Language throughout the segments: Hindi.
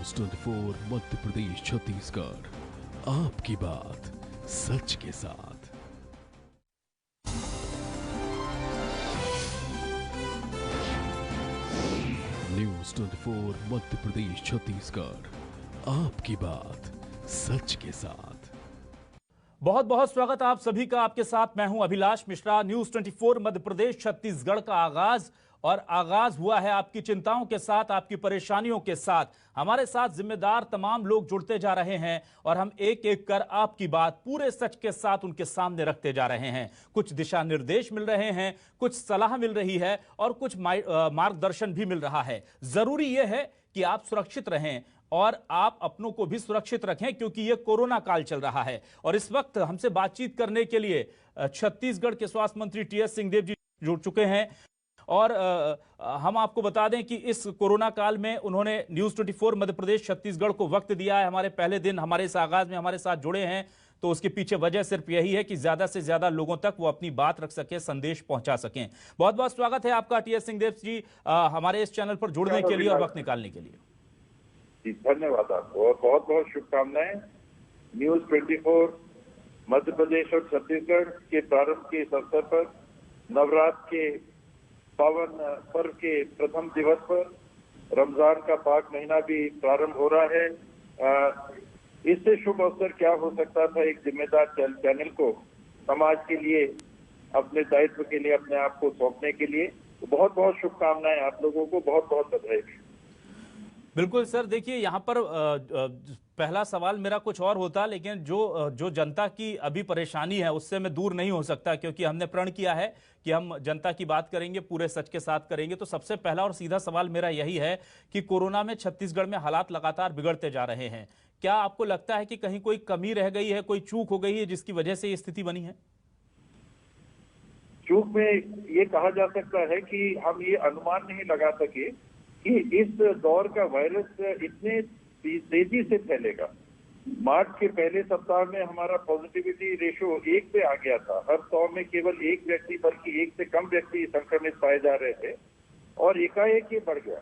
न्यूज 24 मध्य प्रदेश छत्तीसगढ़, आपकी बात सच के साथ। न्यूज 24 मध्य प्रदेश छत्तीसगढ़, आपकी बात सच के साथ। बहुत बहुत स्वागत आप सभी का। आपके साथ मैं हूं अभिलाष मिश्रा। न्यूज 24 मध्य प्रदेश छत्तीसगढ़ का आगाज हुआ है आपकी चिंताओं के साथ, आपकी परेशानियों के साथ। हमारे साथ जिम्मेदार तमाम लोग जुड़ते जा रहे हैं और हम एक एक कर आपकी बात पूरे सच के साथ उनके सामने रखते जा रहे हैं। कुछ दिशा निर्देश मिल रहे हैं, कुछ सलाह मिल रही है और कुछ मार्गदर्शन भी मिल रहा है। जरूरी यह है कि आप सुरक्षित रहें और आप अपनों को भी सुरक्षित रखें, क्योंकि यह कोरोना काल चल रहा है। और इस वक्त हमसे बातचीत करने के लिए छत्तीसगढ़ के स्वास्थ्य मंत्री टीएस सिंहदेव जी जुड़ चुके हैं। और हम आपको बता दें कि इस कोरोना काल में उन्होंने न्यूज 24 मध्य प्रदेश छत्तीसगढ़ को वक्त दिया है। हमारे पहले दिन हमारे इस आगाज में हमारे साथ जुड़े हैं, तो उसके पीछे वजह सिर्फ यही है कि ज्यादा से ज्यादा लोगों तक वो अपनी बात रख सके, संदेश पहुंचा सकें। बहुत बहुत स्वागत है आपका टीएस सिंहदेव जी हमारे इस चैनल पर जुड़ने के लिए और वक्त निकालने के लिए। धन्यवाद आपको और बहुत बहुत शुभकामनाएं। न्यूज 24 मध्य प्रदेश और छत्तीसगढ़ के प्रारंभ के इस अवसर पर, नवरात्र के पावन पर्व के प्रथम दिवस पर, रमजान का पाक महीना भी प्रारंभ हो रहा है। इससे शुभ अवसर क्या हो सकता था एक जिम्मेदार चैनल को समाज के लिए, अपने दायित्व के लिए अपने आप को सौंपने के लिए। तो बहुत बहुत शुभकामनाएं आप लोगों को, बहुत बहुत बधाई। बिल्कुल सर, देखिए यहाँ पर पहला सवाल मेरा कुछ और होता, लेकिन जो जनता की अभी परेशानी है उससे मैं दूर नहीं हो सकता, क्योंकि हमने प्रण किया है कि हम जनता की बात करेंगे, पूरे सच के साथ करेंगे। तो सबसे पहला और सीधा सवाल मेरा यही है कि कोरोना में छत्तीसगढ़ में हालात लगातार बिगड़ते जा रहे हैं। क्या आपको लगता है कि कहीं कोई कमी रह गई है, कोई चूक हो गई है जिसकी वजह से ये स्थिति बनी है? चूक में ये कहा जा सकता है कि हम ये अनुमान नहीं लगा सके कि इस दौर का वायरस इतने तेजी से फैलेगा। मार्च के पहले सप्ताह में हमारा पॉजिटिविटी रेशो 1 पे आ गया था। हर 100 में केवल 1 व्यक्ति, बल्कि 1 से कम व्यक्ति संक्रमित पाए जा रहे थे, और एकाएक ये बढ़ गया।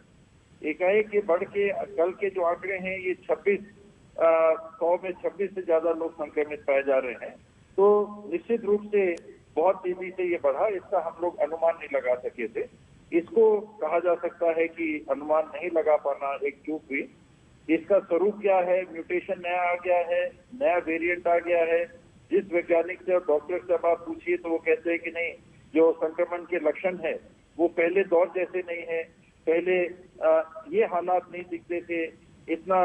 एकाएक ये बढ़ के कल के जो आंकड़े हैं ये 100 में 26 से ज्यादा लोग संक्रमित पाए जा रहे हैं। तो निश्चित रूप से बहुत तेजी से ये बढ़ा, इसका हम लोग अनुमान नहीं लगा सके थे। इसको कहा जा सकता है कि अनुमान नहीं लगा पाना एक चूक हुई। इसका स्वरूप क्या है? म्यूटेशन नया आ गया है, नया वेरिएंट आ गया है। जिस वैज्ञानिक से और डॉक्टर से आप पूछिए तो वो कहते हैं कि नहीं, जो संक्रमण के लक्षण है वो पहले दौर जैसे नहीं है। पहले ये हालात नहीं दिखते थे, इतना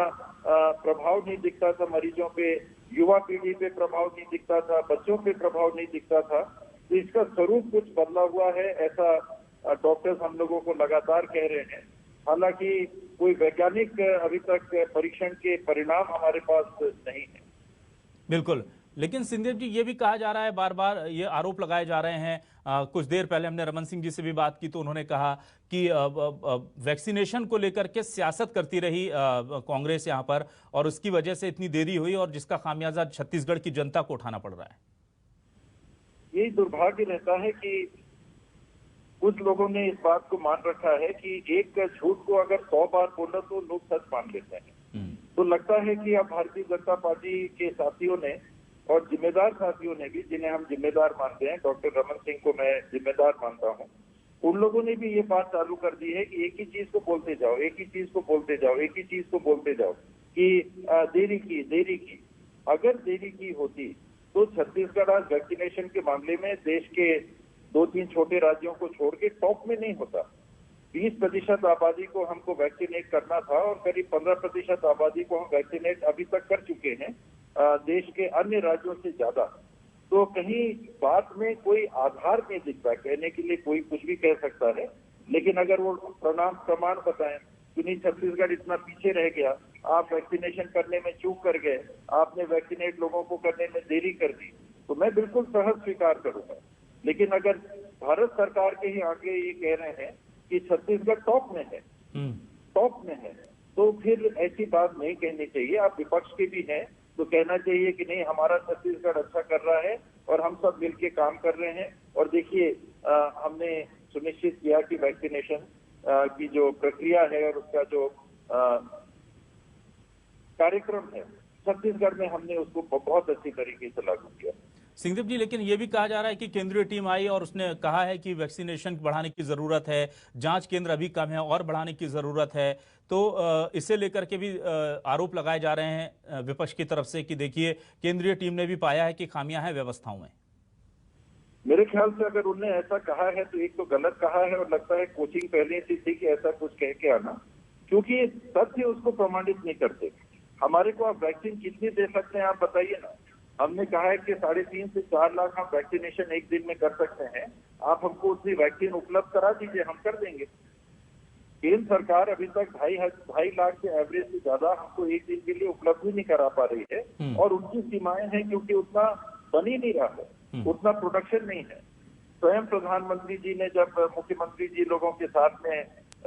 प्रभाव नहीं दिखता था मरीजों पे, युवा पीढ़ी पे प्रभाव नहीं दिखता था, बच्चों पे प्रभाव नहीं दिखता था। तो इसका स्वरूप कुछ बदला हुआ है, ऐसा डॉक्टर्स हम लोगों को लगातार कह रहे हैं। हालांकि कोई वैज्ञानिक अभी तक परीक्षण के परिणाम हमारे पास नहीं है। बिल्कुल, लेकिन सिंहदेव जी ये भी कहा जा रहा है, बार बार ये आरोप लगाए जा रहे हैं। कुछ देर पहले हमने रमन सिंह जी से भी बात की तो उन्होंने कहा कि वैक्सीनेशन को लेकर के सियासत करती रही कांग्रेस यहाँ पर, और उसकी वजह से इतनी देरी हुई और जिसका खामियाजा छत्तीसगढ़ की जनता को उठाना पड़ रहा है। यही दुर्भाग्य रहता है कि कुछ लोगों ने इस बात को मान रखा है कि एक झूठ को अगर 100 बार बोला तो लोग सच मान लेते हैं। तो लगता है कि अब भारतीय जनता पार्टी के साथियों ने और जिम्मेदार साथियों ने भी, जिन्हें हम जिम्मेदार मानते हैं, डॉक्टर रमन सिंह को मैं जिम्मेदार मानता हूं, उन लोगों ने भी ये बात चालू कर दी है कि एक ही चीज को बोलते जाओ, एक ही चीज को बोलते जाओ, एक ही चीज को बोलते जाओ कि देरी की। अगर देरी की होती तो छत्तीसगढ़ आज वैक्सीनेशन के मामले में देश के 2-3 छोटे राज्यों को छोड़ के टॉप में नहीं होता। 20% आबादी को हमको वैक्सीनेट करना था और करीब 15% आबादी को हम वैक्सीनेट अभी तक कर चुके हैं, देश के अन्य राज्यों से ज्यादा। तो कहीं बात में कोई आधार नहीं दिखता, कहने के लिए कोई कुछ भी कह सकता है, लेकिन अगर वो प्रमाण बताएं कि नहीं छत्तीसगढ़ इतना पीछे रह गया, आप वैक्सीनेशन करने में चूक कर गए, आपने वैक्सीनेट लोगों को करने में देरी कर दी, तो मैं बिल्कुल सहज स्वीकार करूंगा। लेकिन अगर भारत सरकार के ही आंकड़े ये कह रहे हैं कि छत्तीसगढ़ टॉप में है, तो फिर ऐसी बात नहीं कहनी चाहिए। आप विपक्ष के भी हैं तो कहना चाहिए कि नहीं, हमारा छत्तीसगढ़ अच्छा कर रहा है और हम सब मिलके काम कर रहे हैं। और देखिए, हमने सुनिश्चित किया कि वैक्सीनेशन की जो प्रक्रिया है और उसका जो कार्यक्रम है, छत्तीसगढ़ में हमने उसको बहुत अच्छी तरीके से लागू किया। सिंहदेव जी, लेकिन ये भी कहा जा रहा है कि केंद्रीय टीम आई और उसने कहा है कि वैक्सीनेशन बढ़ाने की जरूरत है, जांच केंद्र अभी कम है और बढ़ाने की जरूरत है। तो इसे लेकर के भी आरोप लगाए जा रहे हैं विपक्ष की तरफ से कि देखिए केंद्रीय टीम ने भी पाया है कि खामियां हैं व्यवस्थाओं में। मेरे ख्याल से अगर उन्होंने ऐसा कहा है तो एक तो गलत कहा है, और लगता है कोचिंग पहले से थी कि ऐसा कुछ कह के आना, क्योंकि तथ्य उसको प्रमाणित नहीं करते। हमारे को आप वैक्सीन कितनी दे सकते हैं आप बताइए ना। हमने कहा है कि 3.5 से 4 लाख हम वैक्सीनेशन एक दिन में कर सकते हैं, आप हमको उतनी वैक्सीन उपलब्ध करा दीजिए, हम कर देंगे। केंद्र सरकार अभी तक 2.5 लाख के एवरेज से ज्यादा हमको एक दिन के लिए उपलब्ध ही नहीं करा पा रही है, और उनकी सीमाएं हैं क्योंकि उतना बन ही नहीं रहा है, उतना प्रोडक्शन नहीं है। स्वयं प्रधानमंत्री जी ने जब मुख्यमंत्री जी लोगों के साथ में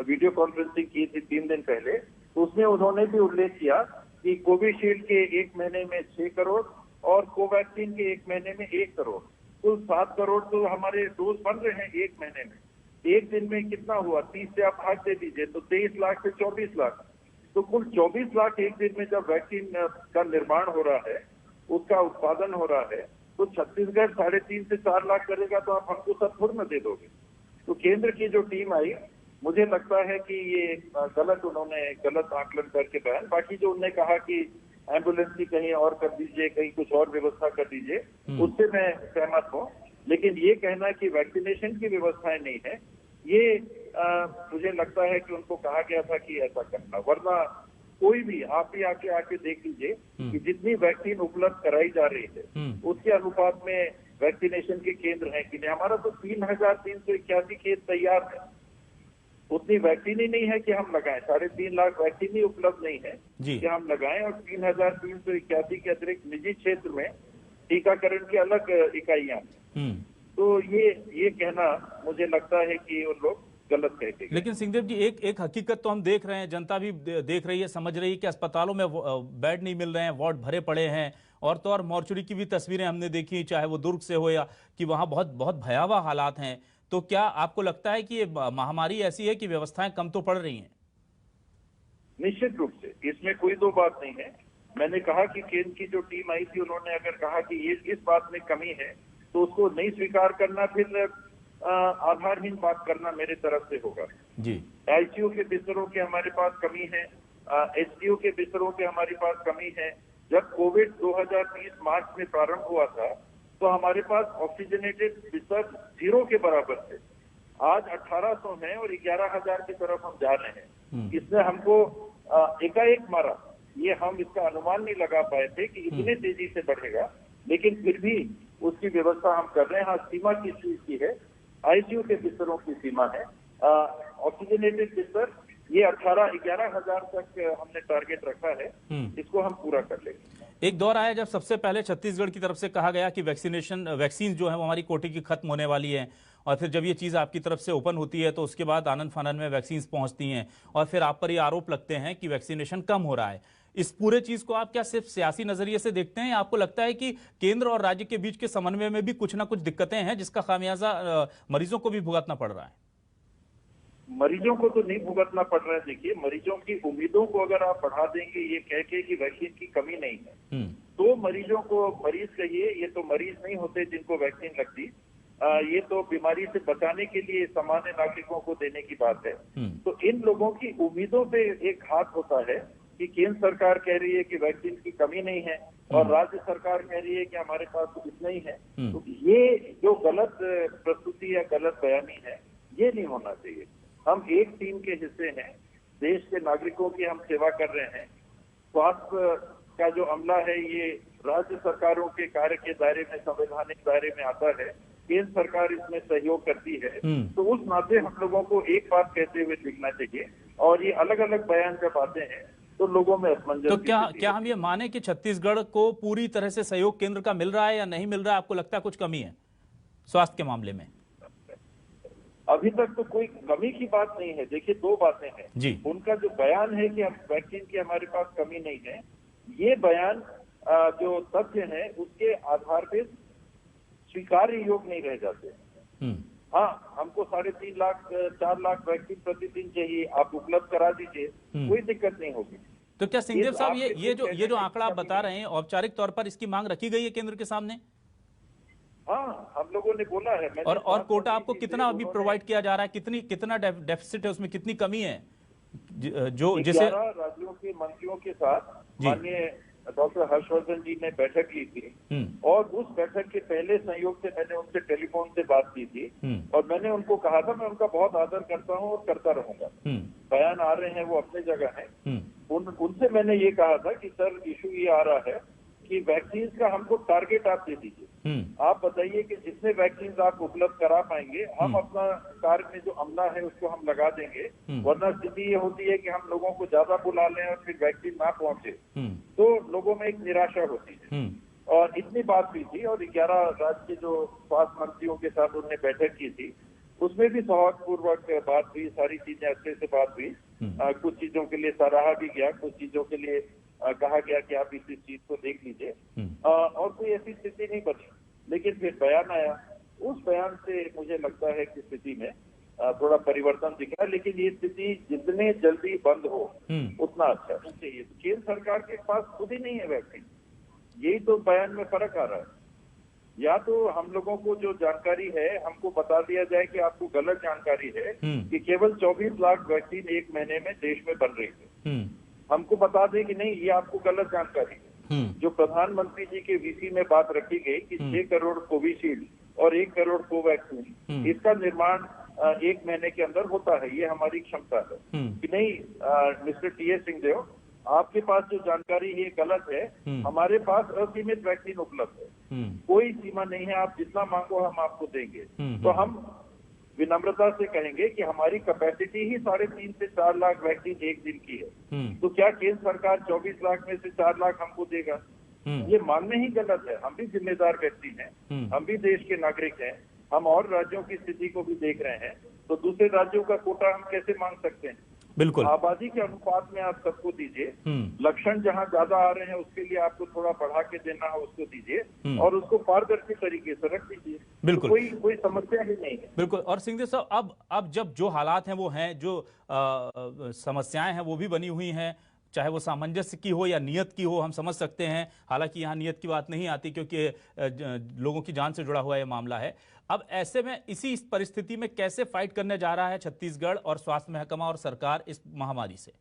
वीडियो कॉन्फ्रेंसिंग की थी 3 दिन पहले, तो उसमें उन्होंने भी उल्लेख किया कि कोविशील्ड के 1 महीने में 6 करोड़ और कोवैक्सीन के 1 महीने में 1 करोड़, कुल 7 करोड़ तो हमारे डोज बन रहे हैं एक महीने में। एक दिन में कितना हुआ, 30 से आप भाग दे दीजिए तो 23 लाख से 24 लाख, तो कुल 24 लाख एक दिन में जब वैक्सीन का निर्माण हो रहा है, उसका उत्पादन हो रहा है, तो छत्तीसगढ़ 3.5 से 4 लाख करेगा तो आप हमको सब थोड़ा न दे दोगे। तो केंद्र की जो टीम आई, मुझे लगता है कि ये गलत आकलन करके बयान, बाकी जो उन्होंने कहा कि एम्बुलेंस की कहीं और कर दीजिए, कहीं कुछ और व्यवस्था कर दीजिए, उससे मैं सहमत हूँ। लेकिन ये कहना कि वैक्सीनेशन की व्यवस्थाएं नहीं है, ये मुझे लगता है कि उनको कहा गया था कि ऐसा करना, वरना कोई भी आप ही आके देख लीजिए कि जितनी वैक्सीन उपलब्ध कराई जा रही है उसके अनुपात में वैक्सीनेशन के केंद्र हैं कि नहीं। हमारा तो 3,381 केंद्र तैयार है, उतनी वैक्सीन ही नहीं है कि हम लगाएं। 3.5 लाख वैक्सीन ही उपलब्ध नहीं है कि हम लगाएं, और 3,381 के अतिरिक्त निजी क्षेत्र में टीकाकरण की अलग इकाइयां। तो ये कहना मुझे लगता है कि उन लोग गलत कहते हैं। लेकिन सिंहदेव जी, एक हकीकत तो हम देख रहे हैं, जनता भी देख रही है, समझ रही है कि अस्पतालों में बेड नहीं मिल रहे हैं, वार्ड भरे पड़े हैं, और तो और मॉर्चुरी की भी तस्वीरें हमने देखी, चाहे वो दुर्ग से हो या कि वहां बहुत बहुत भयावह हालात हैं। तो क्या आपको लगता है कि ये महामारी ऐसी है कि व्यवस्थाएं कम तो पड़ रही हैं? निश्चित रूप से, इसमें कोई दो बात नहीं है। मैंने कहा कि केंद्र की जो टीम आई थी, उन्होंने अगर कहा कि ये इस बात में कमी है तो उसको नहीं स्वीकार करना, फिर आधारहीन बात करना मेरे तरफ से होगा जी। आईसीयू के बिस्तरों के हमारे पास कमी है, एचडीयू के बिस्तरों के हमारे पास कमी है। जब कोविड 2020 मार्च में प्रारंभ हुआ था तो हमारे पास ऑक्सीजनेटेड बिस्तर 0 के बराबर थे। आज 1800 हैं और 11,000 की तरफ हम जा रहे हैं। इसने हमको एकाएक मारा, ये हम इसका अनुमान नहीं लगा पाए थे कि इतने तेजी से बढ़ेगा, लेकिन फिर भी उसकी व्यवस्था हम कर रहे हैं। हाँ, सीमा किस चीज की है? आईसीयू के बिस्तरों की सीमा है। ऑक्सीजनेटेड बिस्तर ये 11,000 तक हमने टारगेट रखा है, इसको हम पूरा कर लेंगे। एक दौर आया जब सबसे पहले छत्तीसगढ़ की तरफ से कहा गया कि वैक्सीन जो है वो हमारी कोटि की खत्म होने वाली है, और फिर जब ये चीज़ आपकी तरफ से ओपन होती है तो उसके बाद आनन फानन में वैक्सीन पहुंचती हैं, और फिर आप पर ये आरोप लगते हैं कि वैक्सीनेशन कम हो रहा है। इस पूरे चीज को आप क्या सिर्फ सियासी नजरिए से देखते हैं, या आपको लगता है कि केंद्र और राज्य के बीच के समन्वय में भी कुछ ना कुछ दिक्कतें हैं जिसका खामियाजा मरीजों को भी भुगतना पड़ रहा है? मरीजों को तो नहीं भुगतना पड़ रहा है। देखिए, मरीजों की उम्मीदों को अगर आप बढ़ा देंगे ये कह के कि वैक्सीन की कमी नहीं है, तो मरीजों को मरीज कहिए, ये तो मरीज नहीं होते जिनको वैक्सीन लगती। ये तो बीमारी से बचाने के लिए सामान्य नागरिकों को देने की बात है। तो इन लोगों की उम्मीदों पे एक हाथ होता है कि केंद्र सरकार कह रही है कि वैक्सीन की कमी नहीं है और राज्य सरकार कह रही है कि हमारे पास इतना ही है। तो ये जो गलत प्रस्तुति या गलत बयानी है, ये नहीं होना चाहिए। हम एक टीम के हिस्से हैं, देश के नागरिकों की हम सेवा कर रहे हैं। स्वास्थ्य का जो अमला है ये राज्य सरकारों के कार्य के दायरे में, संवैधानिक दायरे में आता है। केंद्र सरकार इसमें सहयोग करती है, तो उस नाते हम लोगों को एक बात कहते हुए दिखना चाहिए, और ये अलग अलग बयान जब आते हैं तो लोगों में असमंजस। तो क्या हम ये माने कि छत्तीसगढ़ को पूरी तरह से सहयोग केंद्र का मिल रहा है या नहीं मिल रहा है? आपको लगता है कुछ कमी है स्वास्थ्य के मामले में? अभी तक तो कोई कमी की बात नहीं है। देखिए, दो बातें हैं जी। उनका जो बयान है कि हम वैक्सीन की हमारे पास कमी नहीं है, ये बयान जो तथ्य है उसके आधार पे स्वीकार्य योग नहीं रह जाते। हाँ, हमको 3.5 लाख 4 लाख वैक्सीन प्रतिदिन चाहिए, आप उपलब्ध करा दीजिए, कोई दिक्कत नहीं होगी। तो क्या सिंहदेव साहब ये जो आंकड़ा आप बता नहीं। रहे हैं, औपचारिक तौर पर इसकी मांग रखी गई है केंद्र के सामने? हाँ, हम लोगों ने बोला है। मैंने और स्वास्थ्य कोटा आपको मंत्री जी कितना से अभी उन्होंने प्रोवाइड किया जा रहा है? कितना डेफिसिट है उसमें, कितनी कमी है जो जिसे 11 राज्यों के मंत्रियों के साथ जी। माननीय डॉक्टर हर्षवर्धन जी ने बैठक ली थी और उस बैठक के पहले संयोग से मैंने उनसे टेलीफोन से बात की थी और मैंने उनको कहा था मैं उनका बहुत आदर करता हूं और करता रहूंगा। बयान आ रहे हैं वो अपनी जगह है। उनसे मैंने ये कहा था कि सर इशू ये आ रहा है कि वैक्सीन का हमको टारगेट आप दे दीजिए। आप बताइए कि जितने वैक्सीन आप उपलब्ध करा पाएंगे हम अपना कार्य में जो अमला है उसको हम लगा देंगे, वरना स्थिति ये होती है कि हम लोगों को ज्यादा बुला लें और फिर वैक्सीन ना पहुंचे तो लोगों में एक निराशा होती है। और इतनी बात हुई थी और 11 राज्य के जो स्वास्थ्य मंत्रियों के साथ उन्होंने बैठक की थी उसमें भी सौहार्दपूर्वक बात हुई, सारी चीजें अच्छे से बात हुई। कुछ चीजों के लिए सराहा भी गया, कुछ चीजों के लिए कहा गया कि आप इस चीज को देख लीजिए और कोई ऐसी स्थिति नहीं बनी। लेकिन फिर बयान आया, उस बयान से मुझे लगता है कि स्थिति में थोड़ा परिवर्तन दिखा। लेकिन ये स्थिति जितने जल्दी बंद हो उतना अच्छा नहीं चाहिए। तो केंद्र सरकार के पास खुद ही नहीं है वैक्सीन, यही तो बयान में फर्क आ रहा है। या तो हम लोगों को जो जानकारी है हमको बता दिया जाए कि आपको गलत जानकारी है कि केवल 24 लाख वैक्सीन एक महीने में देश में बन रही है। हमको बता दें कि नहीं ये आपको गलत जानकारी है। जो प्रधानमंत्री जी के वीसी में बात रखी गई कि 6 करोड़ कोविशील्ड और 1 करोड़ कोवैक्सीन इसका निर्माण एक महीने के अंदर होता है, ये हमारी क्षमता है कि नहीं। Mister T.S.. सिंहदेव आपके पास जो जानकारी है गलत है, हमारे पास असीमित वैक्सीन उपलब्ध है, कोई सीमा नहीं है, आप जितना मांगो हम आपको देंगे। तो हम विनम्रता से कहेंगे कि हमारी कैपेसिटी ही 3.5 से 4 लाख वैक्सीन एक दिन की है। तो क्या केंद्र सरकार 24 लाख में से 4 लाख हमको देगा? ये मानने ही गलत है। हम भी जिम्मेदार व्यक्ति हैं, हम भी देश के नागरिक हैं, हम और राज्यों की स्थिति को भी देख रहे हैं। तो दूसरे राज्यों का कोटा हम कैसे मांग सकते हैं? बिल्कुल, आबादी के अनुपात में आप सबको दीजिए। लक्षण जहां ज्यादा आ रहे हैं उसके लिए आपको थोड़ा बढ़ा के देना है उसको दीजिए और उसको पारदर्शी तरीके से रख दीजिए। बिल्कुल, तो कोई समस्या ही नहीं है। बिल्कुल। और सिंहदेव साहब अब जब जो हालात हैं वो हैं, जो समस्याएं हैं वो भी बनी हुई हैं, चाहे वो सामंजस्य की हो या नियत की हो, हम समझ सकते हैं। हालांकि यहाँ नियत की बात नहीं आती क्योंकि लोगों की जान से जुड़ा हुआ ये मामला है। अब ऐसे में इस परिस्थिति में कैसे फाइट करने जा रहा है छत्तीसगढ़ और स्वास्थ्य महकमा और सरकार इस महामारी से?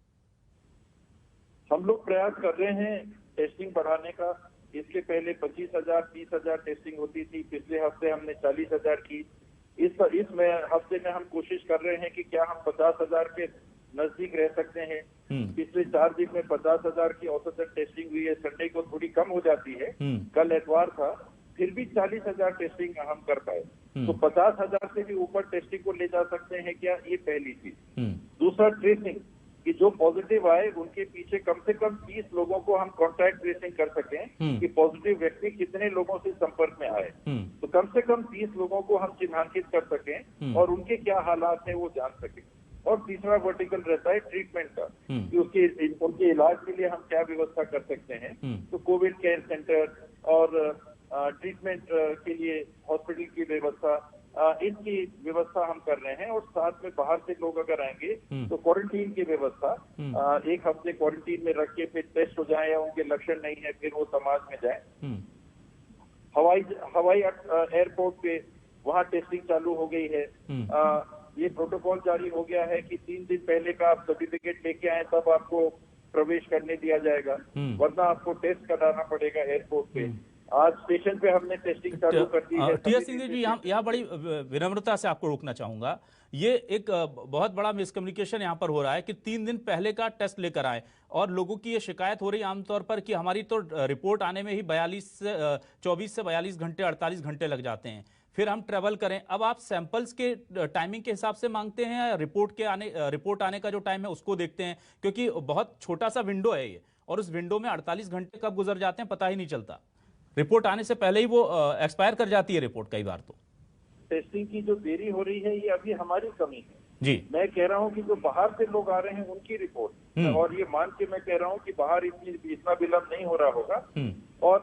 हम लोग प्रयास कर रहे हैं टेस्टिंग बढ़ाने का। इसके पहले 25,000 30,000 टेस्टिंग होती थी, पिछले हफ्ते हमने 40,000 की। इस हफ्ते में हम कोशिश कर रहे हैं कि क्या हम 50,000 के नजदीक रह सकते हैं। पिछले 4 दिन में 50,000 की औसतन टेस्टिंग हुई है। संडे को थोड़ी कम हो जाती है, कल एतवार था, फिर भी 40,000 टेस्टिंग हम कर पाए। तो 50,000 से भी ऊपर टेस्टिंग को ले जा सकते हैं क्या, ये पहली चीज। दूसरा ट्रेसिंग, कि जो पॉजिटिव आए उनके पीछे कम से कम 30 लोगों को हम कॉन्टैक्ट ट्रेसिंग कर सकें कि पॉजिटिव व्यक्ति कितने लोगों से संपर्क में आए। तो कम से कम 30 लोगों को हम चिन्हांकित कर सकें और उनके क्या हालात है वो जान सकें। और तीसरा वर्टिकल रहता है ट्रीटमेंट का, कि उनके इलाज के लिए हम क्या व्यवस्था कर सकते हैं। तो कोविड केयर सेंटर और ट्रीटमेंट के लिए हॉस्पिटल की व्यवस्था, इनकी व्यवस्था हम कर रहे हैं। और साथ में बाहर से लोग अगर आएंगे तो क्वारंटीन की व्यवस्था, 1 हफ्ते क्वारंटीन में रख के फिर टेस्ट हो जाए या उनके लक्षण नहीं है फिर वो समाज में जाए। हवाई एयरपोर्ट पे वहाँ टेस्टिंग चालू हो गई है। ये प्रोटोकॉल जारी हो गया है कि 3 दिन पहले का आप सर्टिफिकेट लेके आए तब आपको प्रवेश करने दिया जाएगा, वरना आपको टेस्ट कराना पड़ेगा एयरपोर्ट पे। आज स्टेशन पे हमने टेस्टिंग चालू कर दी है। टी.एस. सिंहदेव जी, यहाँ बड़ी विनम्रता से आपको रोकना चाहूंगा। ये एक बहुत बड़ा मिसकम्युनिकेशन यहाँ पर हो रहा है कि 3 दिन पहले का टेस्ट लेकर आए, और लोगों की ये शिकायत हो रही है आमतौर पर कि हमारी तो रिपोर्ट आने में ही 24 से 42 घंटे 48 घंटे लग जाते हैं, फिर हम ट्रेवल करें। अब आप सैंपल्स के टाइमिंग के हिसाब से मांगते हैं या रिपोर्ट आने का जो टाइम है उसको देखते हैं? क्योंकि बहुत छोटा सा विंडो है ये, और उस विंडो में 48 घंटे कब गुजर जाते हैं पता ही नहीं चलता। रिपोर्ट आने से पहले ही वो एक्सपायर कर जाती है रिपोर्ट कई बार। तो टेस्टिंग की जो देरी हो रही है ये अभी हमारी कमी है जी। मैं कह रहा हूँ कि जो बाहर से लोग आ रहे हैं उनकी रिपोर्ट, और ये मान के मैं कह रहा हूँ कि बाहर इतना विलम्ब नहीं हो रहा होगा। और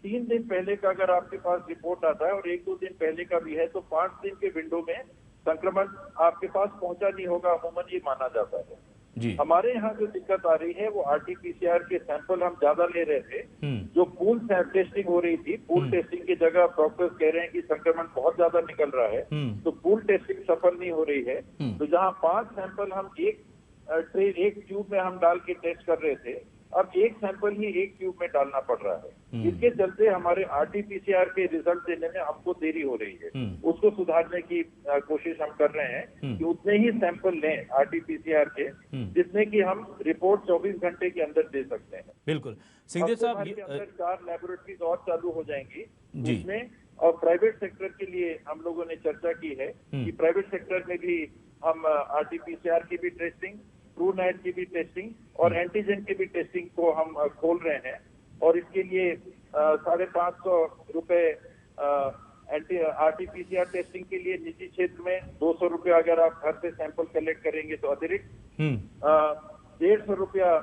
3 दिन पहले का अगर आपके पास रिपोर्ट आता है और 1-2 दिन पहले का भी है तो 5 दिन के विंडो में संक्रमण आपके पास पहुंचा नहीं होगा, अमूमन ये माना जाता है। जी। हमारे यहाँ जो दिक्कत आ रही है वो आरटीपीसीआर के सैंपल हम ज्यादा ले रहे थे। जो पूल टेस्टिंग हो रही थी, पूल टेस्टिंग की जगह डॉक्टर्स कह रहे हैं कि संक्रमण बहुत ज्यादा निकल रहा है, तो पूल टेस्टिंग सफल नहीं हो रही है। तो जहाँ 5 सैंपल हम एक ट्यूब में हम डाल के टेस्ट कर रहे थे, अब एक सैंपल ही एक ट्यूब में डालना पड़ रहा है। इसके चलते हमारे आरटीपीसीआर के रिजल्ट देने में हमको देरी हो रही है। उसको सुधारने की कोशिश हम कर रहे हैं कि उतने ही सैंपल लें आरटीपीसीआर के, जिसमें कि हम रिपोर्ट 24 घंटे के अंदर दे सकते हैं। बिल्कुल सिंहदेव साहब, के अंदर 4 लैबोरेटरीज और चालू हो जाएंगी जी। उसमें। और प्राइवेट सेक्टर के लिए हम लोगों ने चर्चा की है कि प्राइवेट सेक्टर में भी हम आरटीपीसीआर की भी टेस्टिंग, ट्रूनेट की भी टेस्टिंग और एंटीजन की भी टेस्टिंग को हम खोल रहे हैं। और इसके लिए 550 रुपए आरटीपीसीआर टेस्टिंग के लिए निजी क्षेत्र में, 200 रुपया अगर आप घर से सैंपल कलेक्ट करेंगे तो अतिरिक्त, 150 रुपया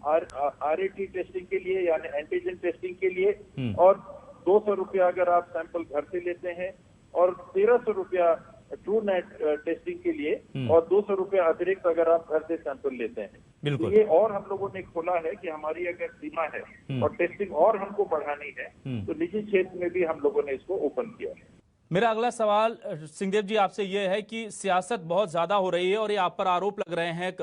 आरएटी टेस्टिंग के लिए यानी एंटीजन टेस्टिंग के लिए, और 200 रुपया अगर आप सैंपल घर से लेते हैं, और 1300 रुपया ट्रूनेट टेस्टिंग के लिए, और 200 रुपया अतिरिक्त अगर आप घर से सैंपल लेते हैं। तो ये और हम लोगों ने खोला है कि हमारी अगर सीमा है और टेस्टिंग और हमको बढ़ानी है तो निजी क्षेत्र में भी हम लोगों ने इसको ओपन किया है। मेरा अगला सवाल सिंहदेव जी आपसे यह है कि सियासत बहुत ज्यादा हो रही है और ये आप पर आरोप लग रहे हैं।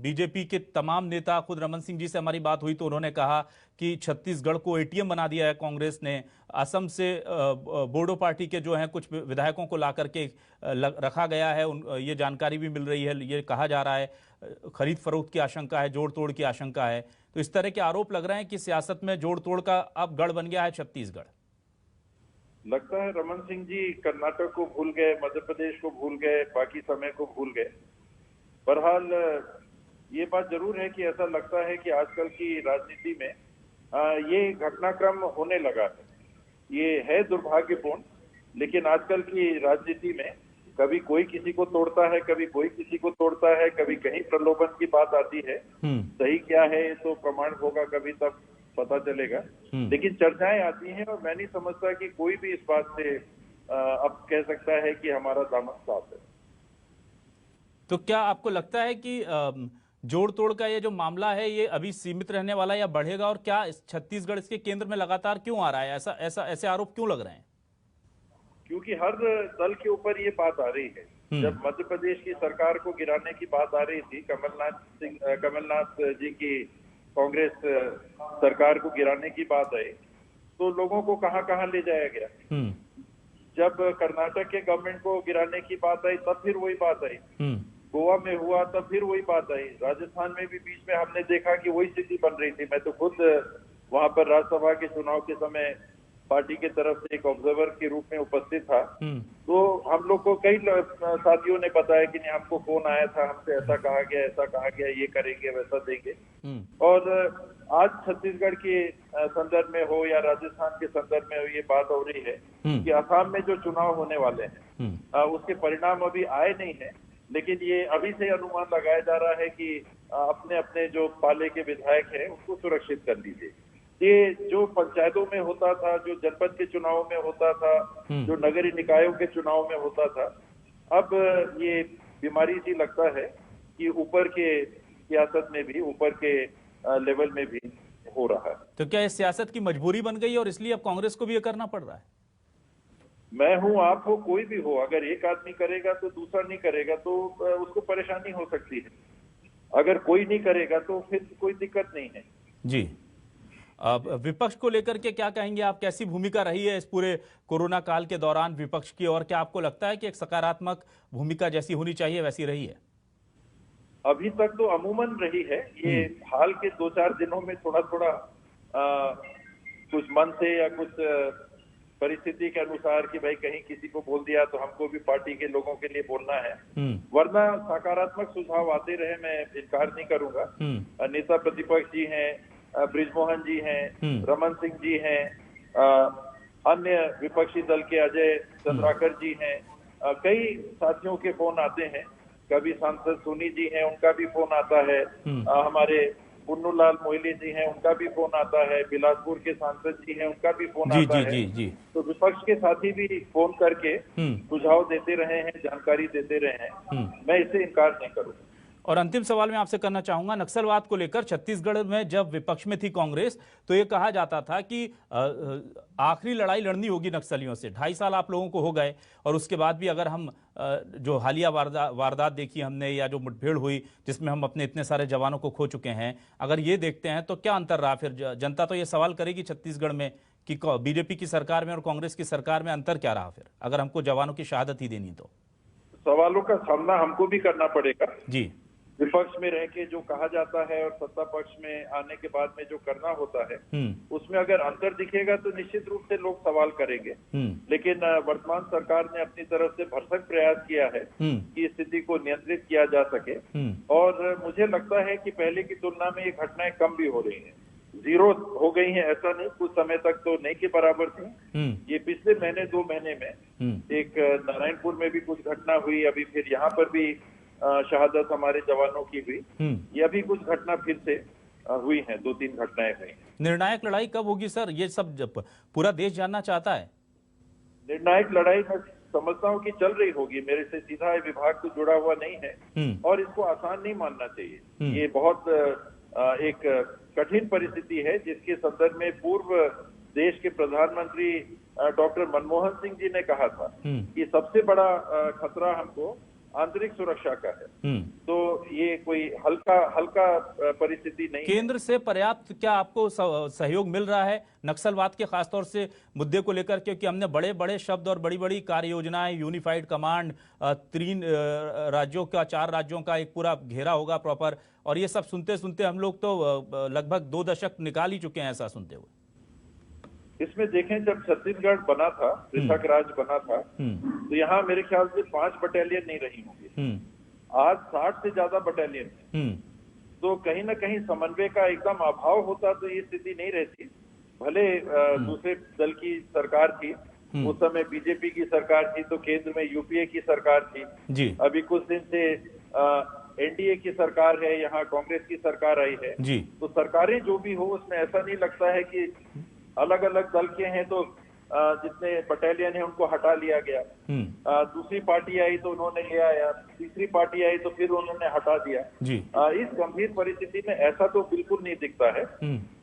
बीजेपी के तमाम नेता, खुद रमन सिंह जी से हमारी बात हुई तो उन्होंने कहा कि छत्तीसगढ़ को एटीएम बना दिया है कांग्रेस ने। असम से बोडो पार्टी के जो हैं कुछ विधायकों को ला करके रखा गया है, ये जानकारी भी मिल रही है। ये कहा जा रहा है खरीद फरोख्त की आशंका है, जोड़ तोड़ की आशंका है। तो इस तरह के आरोप लग रहे हैं कि सियासत में जोड़ तोड़ का अब गढ़ बन गया है छत्तीसगढ़। लगता है रमन सिंह जी कर्नाटक को भूल गए, मध्य प्रदेश को भूल गए, बाकी समय को भूल गए। बहरहाल ये बात जरूर है कि ऐसा लगता है कि आजकल की राजनीति में ये घटनाक्रम होने लगा है। ये है दुर्भाग्यपूर्ण, लेकिन आजकल की राजनीति में कभी कोई किसी को तोड़ता है, कभी कोई किसी को तोड़ता है, कभी कहीं प्रलोभन की बात आती है। सही क्या है ये तो प्रमाण होगा कभी, तब पता चलेगा। लेकिन चर्चाएं आती हैं और मैं नहीं समझता कि कोई भी इस बात से अब कह सकता है कि हमारा दामन साफ है। तो क्या आपको लगता है कि जोड़ तोड़ का ये जो मामला है ये अभी सीमित रहने वाला है या बढ़ेगा, और क्या छत्तीसगढ़ इसके केंद्र में लगातार क्यों आ रहा है? ऐसे आरोप क्यों लग रहे हैं? क्योंकि हर दल के ऊपर ये बात आ रही है। जब मध्य प्रदेश की सरकार को गिराने की बात आ रही थी, कमलनाथ जी की कांग्रेस सरकार को गिराने की बात आई, तो लोगों को कहां ले जाया गया। जब कर्नाटक के गवर्नमेंट को गिराने की बात आई तब फिर वही बात आई। गोवा में हुआ तब फिर वही बात आई। राजस्थान में भी बीच में हमने देखा कि वही स्थिति बन रही थी। मैं तो खुद वहां पर राज्यसभा के चुनाव के समय पार्टी के तरफ से एक ऑब्जर्वर के रूप में उपस्थित था। तो हम लोग को कई साथियों ने बताया कि नहीं, हमको फोन आया था, हमसे ऐसा कहा गया, ये करेंगे, वैसा देंगे। और आज छत्तीसगढ़ के संदर्भ में हो या राजस्थान के संदर्भ में हो, ये बात हो रही है कि असम में जो चुनाव होने वाले हैं उसके परिणाम अभी आए नहीं है, लेकिन ये अभी से अनुमान लगाया जा रहा है कि अपने अपने जो पाले के विधायक हैं उनको सुरक्षित कर लीजिए। ये जो पंचायतों में होता था, जो जनपद के चुनाव में होता था, जो नगरीय निकायों के चुनाव में होता था, अब ये बीमारी सी लगता है कि ऊपर के सियासत में भी, ऊपर के लेवल में भी हो रहा है। तो क्या ये सियासत की मजबूरी बन गई और इसलिए अब कांग्रेस को भी ये करना पड़ रहा है? मैं हूं, आप हो, कोई भी हो, अगर एक आदमी करेगा तो दूसरा नहीं करेगा तो उसको परेशानी हो सकती है। अगर कोई नहीं करेगा तो फिर कोई दिक्कत नहीं है। जी, अब विपक्ष को लेकर के क्या कहेंगे आप? कैसी भूमिका रही है इस पूरे कोरोना काल के दौरान विपक्ष की, और क्या आपको लगता है कि एक सकारात्मक भूमिका जैसी होनी चाहिए वैसी रही है? अभी तक तो अमूमन रही है। ये हाल के 2-4 दिनों में थोड़ा कुछ मन से या कुछ परिस्थिति के अनुसार कि भाई कहीं किसी को बोल दिया तो हमको भी पार्टी के लोगों के लिए बोलना है, वरना सकारात्मक सुझाव आते रहे, मैं इनकार नहीं करूंगा। नेता प्रतिपक्ष जी हैं, बृजमोहन जी हैं, रमन सिंह जी हैं, अन्य विपक्षी दल के अजय चंद्राकर जी हैं, कई साथियों के फोन आते हैं। कभी सांसद सोनी जी हैं, उनका भी फोन आता है। हमारे पुन्नूलाल मोइली जी हैं, उनका भी फोन आता है। बिलासपुर के सांसद जी हैं, उनका भी फोन आता है। जी। तो विपक्ष के साथी भी फोन करके सुझाव देते रहे हैं, जानकारी देते रहे हैं। मैं इसे इनकार नहीं करूंगा। और अंतिम सवाल मैं आपसे करना चाहूंगा, नक्सलवाद को लेकर छत्तीसगढ़ में जब विपक्ष में थी कांग्रेस तो ये कहा जाता था कि आखिरी लड़ाई लड़नी होगी नक्सलियों से। 2.5 साल आप लोगों को हो गए और उसके बाद भी अगर हम जो हालिया वारदात देखी हमने या जो मुठभेड़ हुई जिसमें हम अपने इतने सारे जवानों को खो चुके हैं, अगर ये देखते हैं तो क्या अंतर रहा? फिर जनता तो ये सवाल करेगी छत्तीसगढ़ में कि बीजेपी की सरकार में और कांग्रेस की सरकार में अंतर क्या रहा फिर, अगर हमको जवानों की शहादत ही देनी तो? सवालों का सामना हमको भी करना पड़ेगा जी। विपक्ष में रह के जो कहा जाता है और सत्ता पक्ष में आने के बाद में जो करना होता है उसमें अगर अंतर दिखेगा तो निश्चित रूप से लोग सवाल करेंगे। लेकिन वर्तमान सरकार ने अपनी तरफ से भरसक प्रयास किया है कि स्थिति को नियंत्रित किया जा सके और मुझे लगता है कि पहले की तुलना में ये घटनाएं कम भी हो रही हैं। 0 हो गई हैं ऐसा नहीं, कुछ समय तक तो नहीं के बराबर थी। ये पिछले महीने 2 महीने में एक नारायणपुर में भी कुछ घटना हुई, अभी फिर यहाँ पर भी शहादत हमारे जवानों की हुई। ये अभी कुछ घटना फिर से हुई हैं, 2-3 घटनाएं हुई। निर्णायक लड़ाई कब होगी सर, ये सब पूरा देश जानना चाहता है। निर्णायक लड़ाई मैं समझता हूँ कि चल रही होगी, मेरे से सीधा विभाग तो जुड़ा हुआ नहीं है और इसको आसान नहीं मानना चाहिए। ये बहुत एक कठिन परिस्थिति है जिसके संदर्भ में पूर्व देश के प्रधानमंत्री डॉक्टर मनमोहन सिंह जी ने कहा था कि सबसे बड़ा खतरा हमको आंतरिक सुरक्षा का है। तो ये कोई हल्का परिस्थिति नहीं। केंद्र से पर्याप्त क्या आपको सहयोग मिल रहा है नक्सलवाद के खासतौर से मुद्दे को लेकर? क्योंकि हमने बड़े बड़े शब्द और बड़ी बड़ी कार्य योजनाएं, यूनिफाइड कमांड, 3 राज्यों का 4 राज्यों का एक पूरा घेरा होगा प्रॉपर, और ये सब सुनते सुनते हम लोग तो लगभग 2 दशक निकाल ही चुके हैं ऐसा सुनते हुए। इसमें देखें, जब छत्तीसगढ़ बना था, पृथक राज्य बना था, तो यहाँ मेरे ख्याल से 5 बटालियन नहीं रही होंगी। आज 60 से ज्यादा बटालियन है। तो कहीं ना कहीं समन्वय का एकदम अभाव होता तो ये स्थिति नहीं रहती। भले दूसरे दल की सरकार थी, उस समय बीजेपी की सरकार थी, तो केंद्र में यूपीए की सरकार थी जी। अभी कुछ दिन से एनडीए की सरकार है, यहाँ कांग्रेस की सरकार आई है जी। तो सरकारें जो भी हो उसमें ऐसा नहीं लगता है कि अलग अलग दल के हैं तो जितने बटालियन है उनको हटा लिया गया। दूसरी पार्टी आई तो उन्होंने ले आया, तीसरी पार्टी आई तो फिर उन्होंने हटा दिया जी। इस गंभीर परिस्थिति में ऐसा तो बिल्कुल नहीं दिखता है।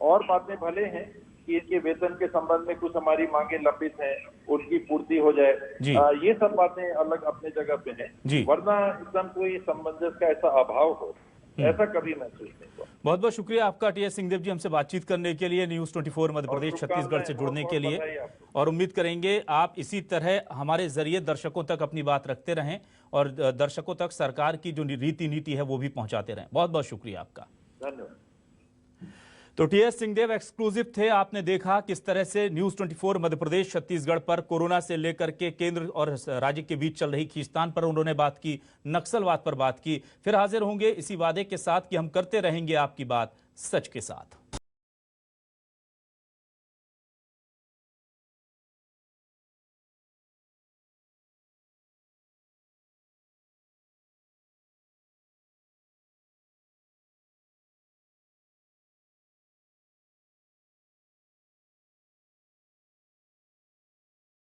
और बातें भले हैं कि इनके वेतन के संबंध में कुछ हमारी मांगे लंबित हैं, उनकी पूर्ति हो जाए, ये सब बातें अलग अपने जगह पे हैं, वरना एकदम कोई सामंजस्य का ऐसा अभाव हो ऐसा कभी महसूस नहीं हुआ। बहुत बहुत शुक्रिया आपका टीएस सिंहदेव जी, हमसे बातचीत करने के लिए, न्यूज़ 24 मध्य प्रदेश छत्तीसगढ़ से जुड़ने के लिए, और उम्मीद करेंगे आप इसी तरह हमारे जरिए दर्शकों तक अपनी बात रखते रहें और दर्शकों तक सरकार की जो रीति नीति है वो भी पहुंचाते रहें। बहुत बहुत शुक्रिया आपका, धन्यवाद। तो टीएस सिंहदेव एक्सक्लूसिव थे। आपने देखा किस तरह से न्यूज़ 24 मध्य प्रदेश छत्तीसगढ़ पर कोरोना से लेकर के केंद्र और राज्य के बीच चल रही खींचतान पर उन्होंने बात की, नक्सलवाद पर बात की। फिर हाजिर होंगे इसी वादे के साथ कि हम करते रहेंगे आपकी बात सच के साथ।